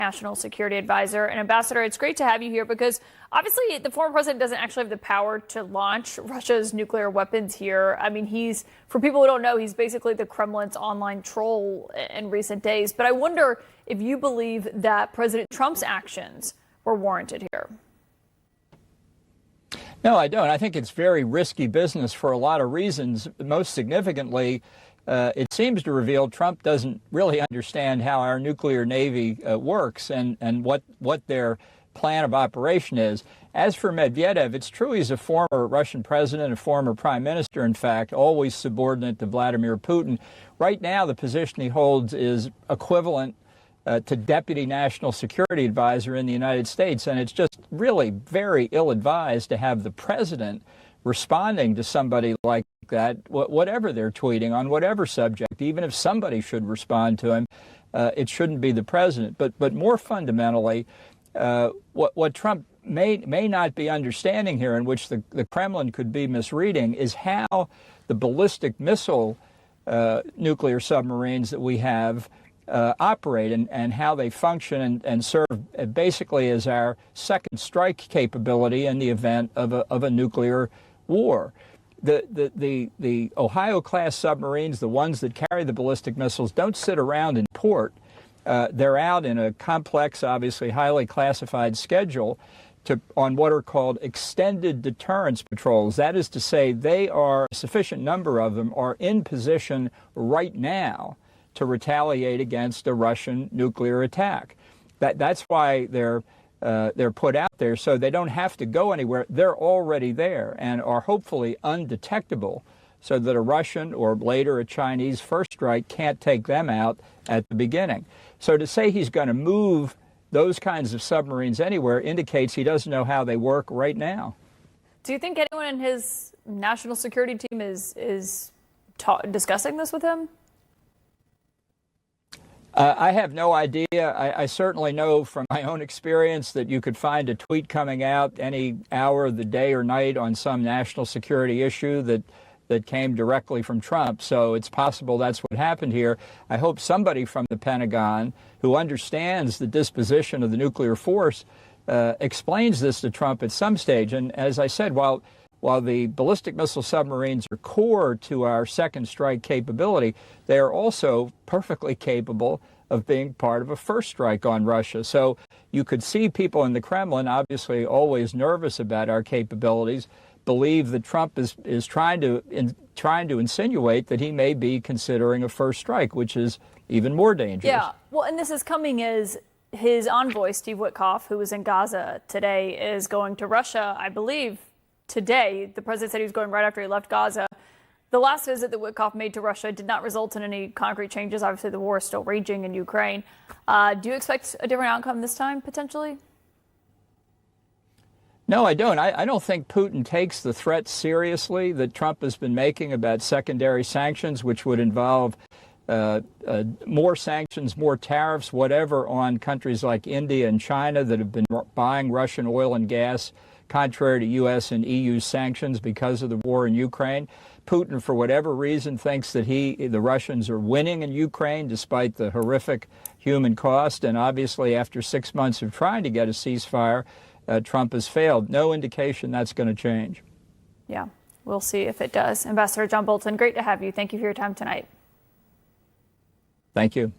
national security advisor. And Ambassador, it's great to have you here because obviously the former president doesn't actually have the power to launch Russia's nuclear weapons here. I mean, for people who don't know, he's basically the Kremlin's online troll in recent days. But I wonder if you believe that President Trump's actions were warranted here. No, I don't. I think it's very risky business for a lot of reasons. Most significantly, it seems to reveal Trump doesn't really understand how our nuclear navy works and what their plan of operation is. As for Medvedev, it's true he's a former Russian president, a former prime minister, in fact, always subordinate to Vladimir Putin. Right now, the position he holds is equivalent to Deputy National Security Advisor in the United States. And it's just really very ill-advised to have the president responding to somebody like that, whatever they're tweeting on whatever subject. Even if somebody should respond to him, it shouldn't be the president. But more fundamentally, what Trump may not be understanding here, in which the Kremlin could be misreading, is how the ballistic missile nuclear submarines that we have operate and how they function and serve basically as our second strike capability in the event of a nuclear war. The Ohio-class submarines, the ones that carry the ballistic missiles, don't sit around in port. They're out in a complex, obviously highly classified schedule on what are called extended deterrence patrols. That is to say, a sufficient number of them are in position right now to retaliate against a Russian nuclear attack. That's why they're put out there, so they don't have to go anywhere. They're already there and are hopefully undetectable, so that a Russian or later a Chinese first strike can't take them out at the beginning. So to say he's going to move those kinds of submarines anywhere indicates he doesn't know how they work right now. Do you think anyone in his national security team is discussing this with him? I have no idea. I certainly know from my own experience that you could find a tweet coming out any hour of the day or night on some national security issue that came directly from Trump. So it's possible that's what happened here. I hope somebody from the Pentagon who understands the disposition of the nuclear force explains this to Trump at some stage. And as I said, while the ballistic missile submarines are core to our second strike capability, they are also perfectly capable of being part of a first strike on Russia. So you could see people in the Kremlin, obviously always nervous about our capabilities, believe that Trump is trying to insinuate that he may be considering a first strike, which is even more dangerous. Yeah, well, and this is coming as his envoy, Steve Witkoff, who was in Gaza today, is going to Russia, I believe, today. The president said he was going right after he left Gaza. The last visit that Witkoff made to Russia did not result in any concrete changes. Obviously, the war is still raging in Ukraine. Do you expect a different outcome this time, potentially? No, I don't. I don't think Putin takes the threat seriously that Trump has been making about secondary sanctions, which would involve more sanctions, more tariffs, whatever, on countries like India and China that have been buying Russian oil and gas contrary to U.S. and EU sanctions because of the war in Ukraine. Putin, for whatever reason, thinks that the Russians are winning in Ukraine despite the horrific human cost. And obviously, after 6 months of trying to get a ceasefire, Trump has failed. No indication that's going to change. Yeah, we'll see if it does. Ambassador John Bolton, great to have you. Thank you for your time tonight. Thank you.